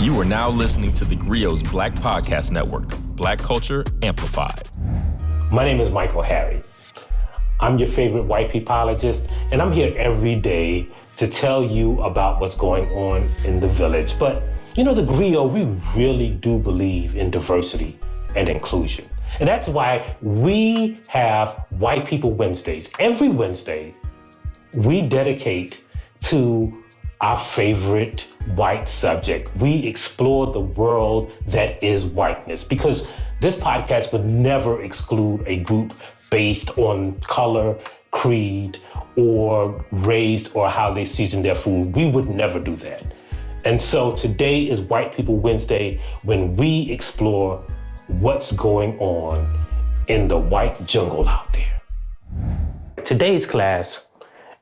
You are now listening to TheGrio's Black Podcast Network, Black Culture Amplified. My name is Michael Harriot. I'm your favorite Wypipologist, and I'm here every day to tell you about what's going on in the village. But, TheGrio, we really do believe in diversity and inclusion. And that's why we have Wypipo Wednesdays. Every Wednesday, we dedicate to our favorite white subject. We explore the world that is whiteness, because this podcast would never exclude a group based on color, creed, or race, or how they season their food. We would never do that. And so today is Wypipo Wednesday, when we explore what's going on in the white jungle out there. Today's class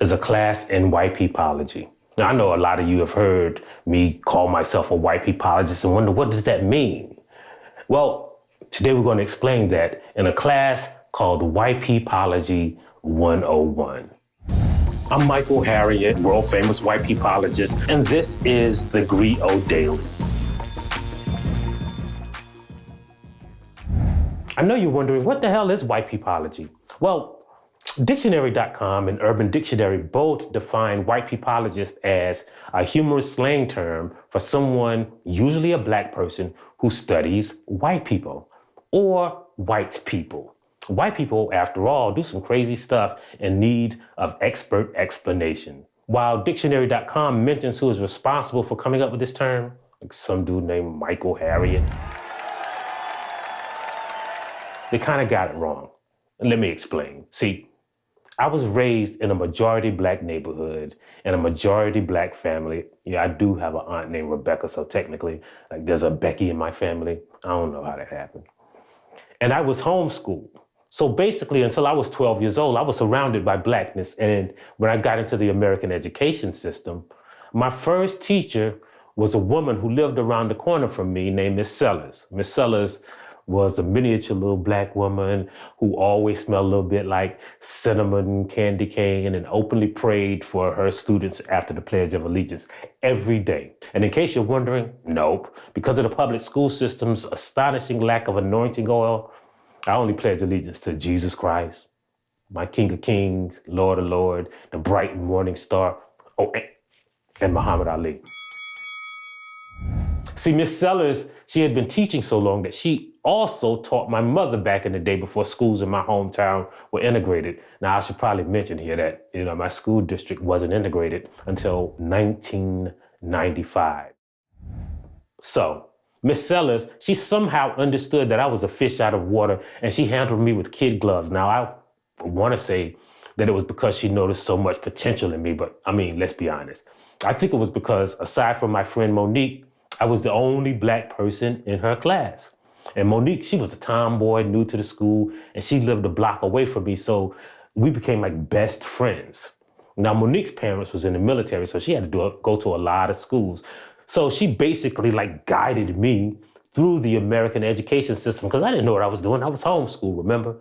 is a class in Wypipology. Now, I know a lot of you have heard me call myself a Wypipologist and wonder, what does that mean? Well, today we're going to explain that in a class called Wypipology 101. I'm Michael Harriot, world famous Wypipologist, and this is TheGrio Daily. I know you're wondering, what the hell is Wypipology? Well, Dictionary.com and Urban Dictionary both define Wypipologist as a humorous slang term for someone, usually a black person, who studies white people or white people. White people, after all, do some crazy stuff in need of expert explanation. While Dictionary.com mentions who is responsible for coming up with this term, like some dude named Michael Harriot, they kind of got it wrong. And let me explain. See, I was raised in a majority black neighborhood and a majority black family. Yeah, I do have an aunt named Rebecca, so technically, there's a Becky in my family. I don't know how that happened. And I was homeschooled. So basically, until I was 12 years old, I was surrounded by blackness. And when I got into the American education system, my first teacher was a woman who lived around the corner from me named Miss Sellers. Miss Sellers was a miniature little black woman who always smelled a little bit like cinnamon candy cane and openly prayed for her students after the Pledge of Allegiance every day. And in case you're wondering, nope. Because of the public school system's astonishing lack of anointing oil, I only pledge allegiance to Jesus Christ, my King of Kings, Lord of Lords, the bright morning star, and Muhammad Ali. See, Miss Sellers, she had been teaching so long that she also taught my mother back in the day before schools in my hometown were integrated. Now, I should probably mention here that, my school district wasn't integrated until 1995. So, Miss Sellers, she somehow understood that I was a fish out of water, and she handled me with kid gloves. Now, I want to say that it was because she noticed so much potential in me, but let's be honest. I think it was because, aside from my friend Monique, I was the only black person in her class. And Monique, she was a tomboy, new to the school, and she lived a block away from me, so we became like best friends. Now, Monique's parents was in the military, so she had to go to a lot of schools. So she basically guided me through the American education system, because I didn't know what I was doing. I was homeschooled, remember?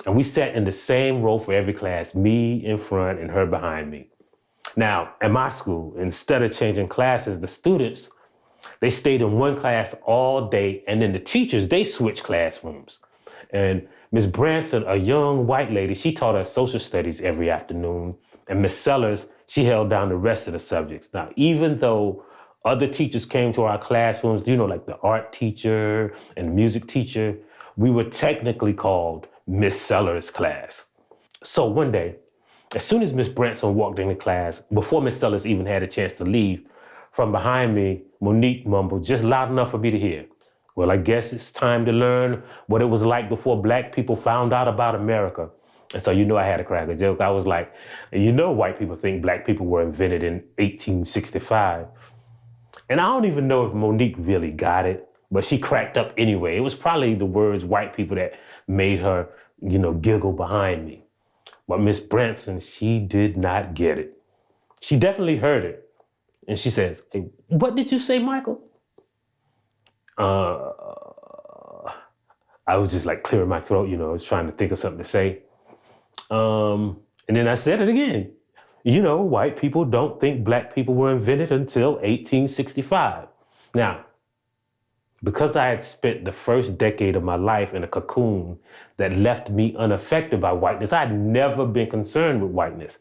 And we sat in the same row for every class, me in front and her behind me. Now, at my school, instead of changing classes, the students, they stayed in one class all day, and then the teachers, they switched classrooms. And Miss Branson, a young white lady, she taught us social studies every afternoon. And Miss Sellers, she held down the rest of the subjects. Now, even though other teachers came to our classrooms, like the art teacher and the music teacher, we were technically called Miss Sellers' class. So one day, as soon as Miss Branson walked into class, before Miss Sellers even had a chance to leave, from behind me, Monique mumbled just loud enough for me to hear, "Well, I guess it's time to learn what it was like before black people found out about America." And so, I had to crack a joke. I was like, white people think black people were invented in 1865. And I don't even know if Monique really got it, but she cracked up anyway. It was probably the words white people that made her, giggle behind me. But Miss Branson, she did not get it. She definitely heard it. And she says, "Hey, what did you say, Michael?" I was just clearing my throat, I was trying to think of something to say. And then I said it again. White people don't think black people were invented until 1865. Now, because I had spent the first decade of my life in a cocoon that left me unaffected by whiteness, I had never been concerned with whiteness.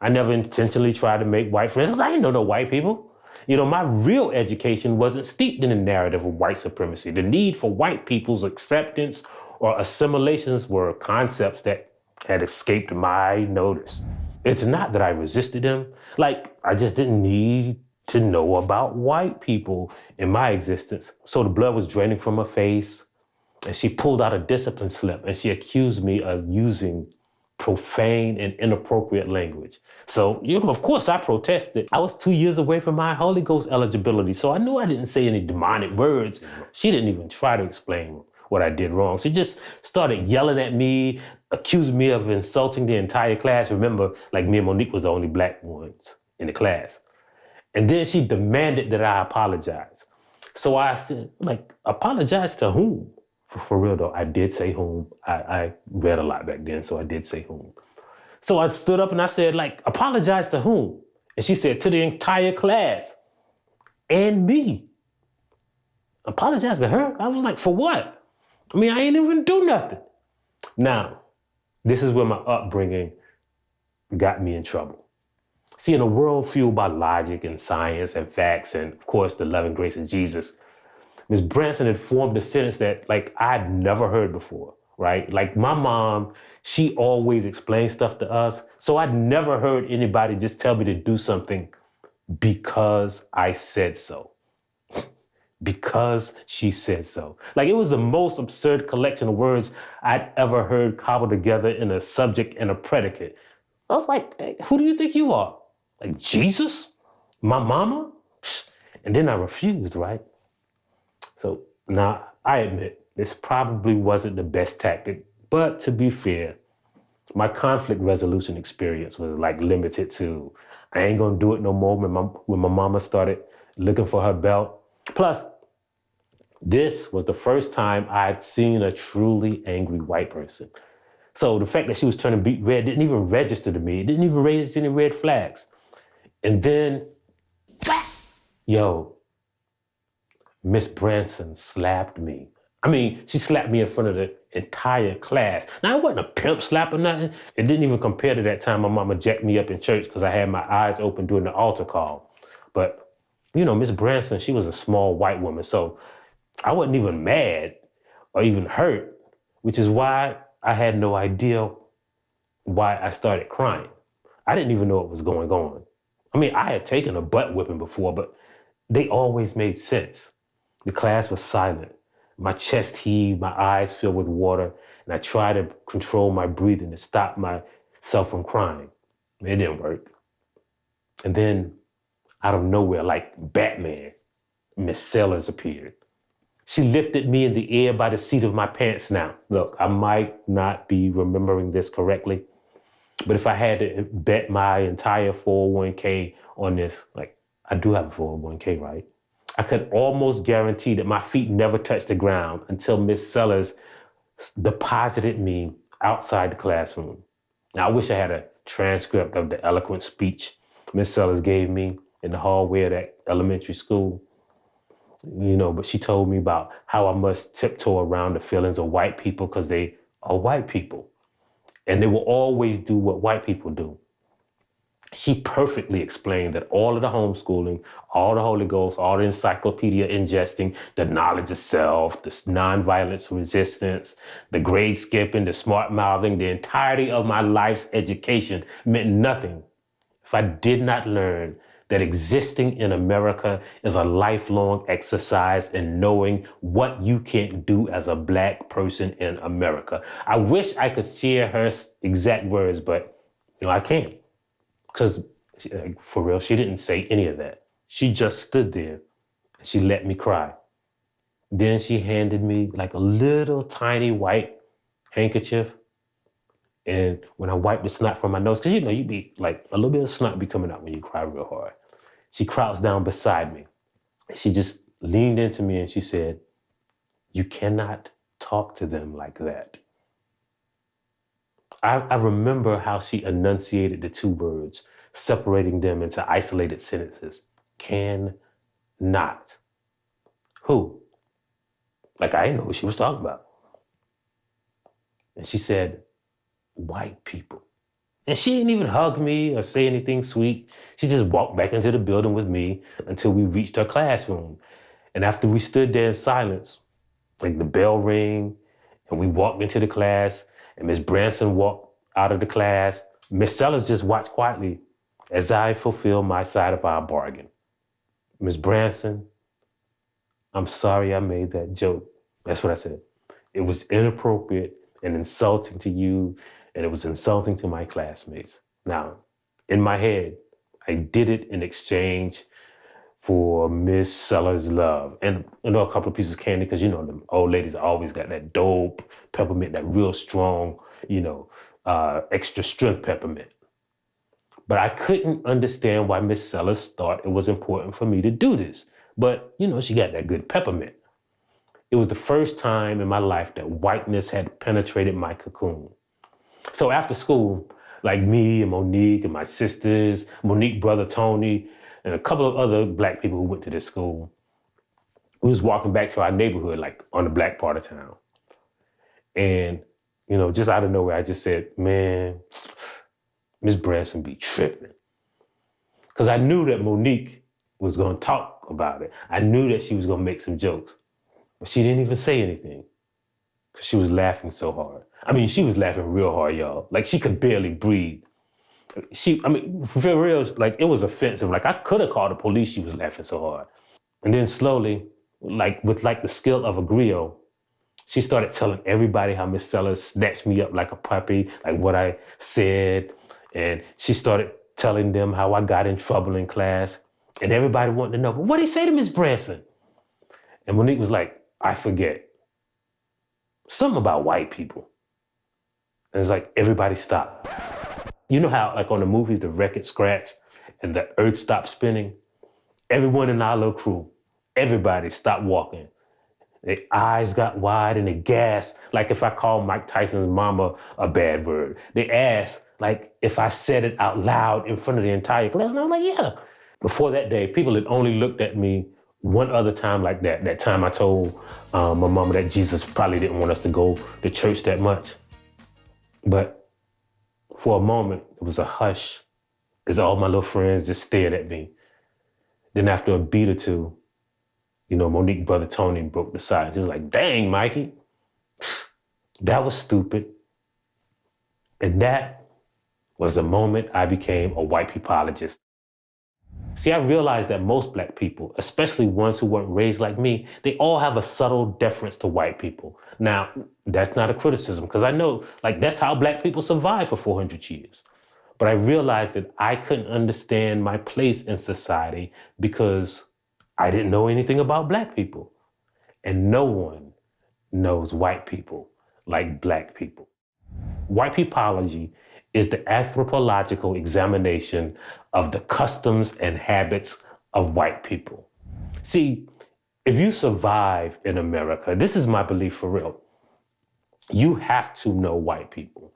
I never intentionally tried to make white friends because I didn't know no white people. My real education wasn't steeped in the narrative of white supremacy. The need for white people's acceptance or assimilations were concepts that had escaped my notice. It's not that I resisted them. I just didn't need to know about white people in my existence. So the blood was draining from her face, and she pulled out a discipline slip, and she accused me of using profane and inappropriate language. So, of course I protested. I was 2 years away from my Holy Ghost eligibility, so I knew I didn't say any demonic words. She didn't even try to explain what I did wrong. She just started yelling at me, accused me of insulting the entire class. Remember, me and Monique was the only black ones in the class. And then she demanded that I apologize. So I said, apologize to whom? For real though, I did say whom. I read a lot back then, so I did say whom. So I stood up and I said, apologize to whom? And she said, to the entire class and me. Apologize to her? I was like, for what? I ain't even do nothing. Now, this is where my upbringing got me in trouble. See, in a world fueled by logic and science and facts and, of course, the love and grace of Jesus, Ms. Branson had formed a sentence that, I'd never heard before, right? My mom, she always explained stuff to us, so I'd never heard anybody just tell me to do something because I said so. Because she said so. It was the most absurd collection of words I'd ever heard cobbled together in a subject and a predicate. I was like, hey, who do you think you are? Jesus? My mama? And then I refused, right? So now I admit this probably wasn't the best tactic, but to be fair, my conflict resolution experience was limited to, I ain't gonna do it no more when my mama started looking for her belt. Plus, this was the first time I'd seen a truly angry white person. So the fact that she was turning beet red didn't even register to me. It didn't even raise any red flags. And then, Miss Branson slapped me. She slapped me in front of the entire class. Now, it wasn't a pimp slap or nothing. It didn't even compare to that time my mama jacked me up in church because I had my eyes open during the altar call. But, Miss Branson, she was a small white woman, so I wasn't even mad or even hurt, which is why I had no idea why I started crying. I didn't even know what was going on. I had taken a butt whipping before, but they always made sense. The class was silent. My chest heaved, my eyes filled with water, and I tried to control my breathing to stop myself from crying. It didn't work. And then, out of nowhere, like Batman, Miss Sellers appeared. She lifted me in the air by the seat of my pants now. Look, I might not be remembering this correctly, but if I had to bet my entire 401k on this, I do have a 401k, right? I could almost guarantee that my feet never touched the ground until Miss Sellers deposited me outside the classroom. Now, I wish I had a transcript of the eloquent speech Miss Sellers gave me in the hallway of that elementary school. But she told me about how I must tiptoe around the feelings of white people because they are white people. And they will always do what white people do. She perfectly explained that all of the homeschooling, all the Holy Ghost, all the encyclopedia ingesting, the knowledge of self, the nonviolence resistance, the grade skipping, the smart mouthing, the entirety of my life's education meant nothing if I did not learn that existing in America is a lifelong exercise in knowing what you can't do as a Black person in America. I wish I could share her exact words, but I can't. Because, for real, she didn't say any of that. She just stood there and she let me cry. Then she handed me a little tiny white handkerchief. And when I wiped the snot from my nose, because you be a little bit of snot be coming out when you cry real hard. She crouched down beside me. She just leaned into me and she said, "You cannot talk to them like that." I remember how she enunciated the two words, separating them into isolated sentences. Can not. Who? Like, I didn't know who she was talking about. And she said, white people. And she didn't even hug me or say anything sweet. She just walked back into the building with me until we reached her classroom. And after we stood there in silence, like the bell rang and we walked into the class and Miss Branson walked out of the class, Miss Sellers just watched quietly as I fulfilled my side of our bargain. Miss Branson, I'm sorry I made that joke. That's what I said. It was inappropriate and insulting to you, and it was insulting to my classmates. Now, in my head, I did it in exchange for Miss Sellers' love. And a couple of pieces of candy, because them old ladies always got that dope peppermint, that real strong, extra strength peppermint. But I couldn't understand why Miss Sellers thought it was important for me to do this. But, she got that good peppermint. It was the first time in my life that whiteness had penetrated my cocoon. So after school, like me and Monique and my sisters, Monique's brother Tony, and a couple of other black people who went to this school, we was walking back to our neighborhood, like on the black part of town. And, just out of nowhere, I just said, man, Miss Branson be tripping. Because I knew that Monique was going to talk about it. I knew that she was going to make some jokes. But she didn't even say anything because she was laughing so hard. I mean, she was laughing real hard, y'all. Like, she could barely breathe. For real, like, it was offensive. Like, I could have called the police. She was laughing so hard. And then slowly, with the skill of a griot, she started telling everybody how Miss Sellers snatched me up like a puppy, like what I said. And she started telling them how I got in trouble in class. And everybody wanted to know, but what did he say to Miss Branson? And Monique was like, I forget. Something about white people. And it's like, everybody stopped. You know how, like on the movies, the record scratched and the earth stopped spinning? Everyone in our little crew, everybody stopped walking. Their eyes got wide and they gasped, like if I called Mike Tyson's mama a bad word. They asked, like, if I said it out loud in front of the entire class. And I was like, yeah. Before that day, people had only looked at me one other time like that. That time I told my mama that Jesus probably didn't want us to go to church that much. But for a moment, it was a hush as all my little friends just stared at me. Then after a beat or two, Monique's brother Tony broke the silence. He was like, dang, Mikey, that was stupid. And that was the moment I became a Wypipologist. See, I realized that most black people, especially ones who weren't raised like me, they all have a subtle deference to white people. Now, that's not a criticism, because I know, that's how black people survived for 400 years. But I realized that I couldn't understand my place in society because I didn't know anything about black people. And no one knows white people like black people. Wypipology is the anthropological examination of the customs and habits of white people. See, if you survive in America, this is my belief for real, you have to know white people.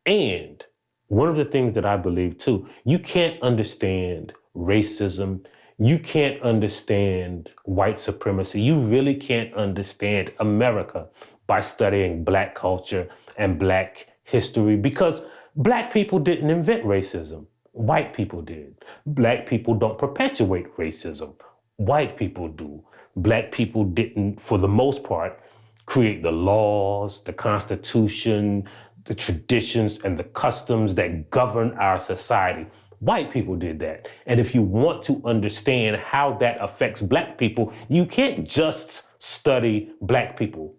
And one of the things that I believe too, you can't understand racism, you can't understand white supremacy, you really can't understand America by studying black culture and black history, because black people didn't invent racism. White people did. Black people don't perpetuate racism. White people do. Black people didn't, for the most part, create the laws, the Constitution, the traditions, and the customs that govern our society. White people did that. And if you want to understand how that affects black people, you can't just study black people.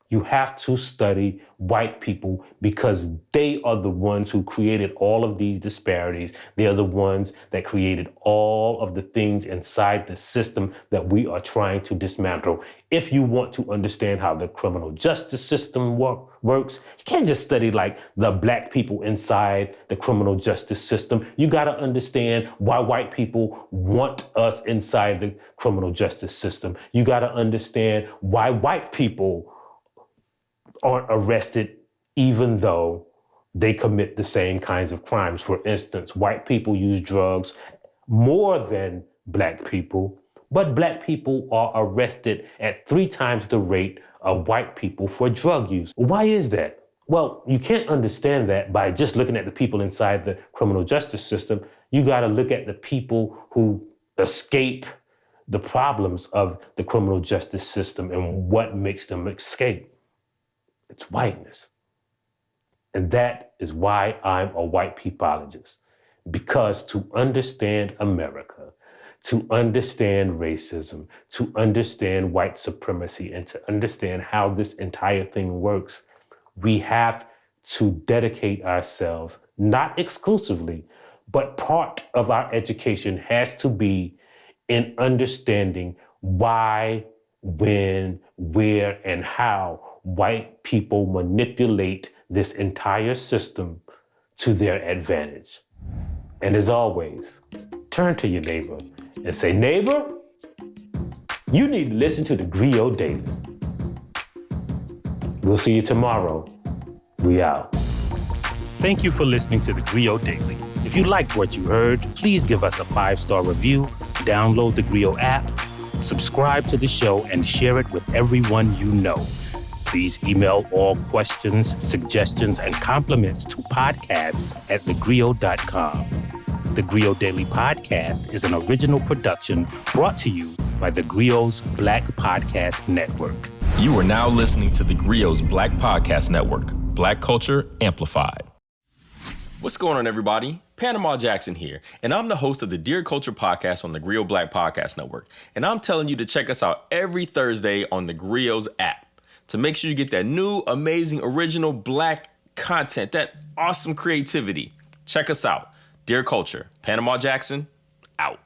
You have to study white people because they are the ones who created all of these disparities. They are the ones that created all of the things inside the system that we are trying to dismantle. If you want to understand how the criminal justice system works, you can't just study the black people inside the criminal justice system. You got to understand why white people want us inside the criminal justice system. You got to understand why white people aren't arrested even though they commit the same kinds of crimes. For instance, white people use drugs more than black people, but black people are arrested at 3 times the rate of white people for drug use. Why is that? Well, you can't understand that by just looking at the people inside the criminal justice system. You got to look at the people who escape the problems of the criminal justice system and what makes them escape. It's whiteness. And that is why I'm a Wypipologist. Because to understand America, to understand racism, to understand white supremacy, and to understand how this entire thing works, we have to dedicate ourselves, not exclusively, but part of our education has to be in understanding why, when, where, and how white people manipulate this entire system to their advantage. And as always, turn to your neighbor and say, neighbor, you need to listen to TheGrio Daily. We'll see you tomorrow. We out. Thank you for listening to TheGrio Daily. If you liked what you heard, please give us a 5-star review, download the TheGrio app, subscribe to the show, and share it with everyone you know. Please email all questions, suggestions, and compliments to podcasts@thegrio.com. TheGrio Daily Podcast is an original production brought to you by TheGrio's Black Podcast Network. You are now listening to TheGrio's Black Podcast Network, Black Culture Amplified. What's going on, everybody? Panama Jackson here, and I'm the host of the Dear Culture podcast on the TheGrio Black Podcast Network. And I'm telling you to check us out every Thursday on the TheGrio's app to make sure you get that new, amazing, original Black content, that awesome creativity. Check us out. Dear Culture, Panama Jackson, out.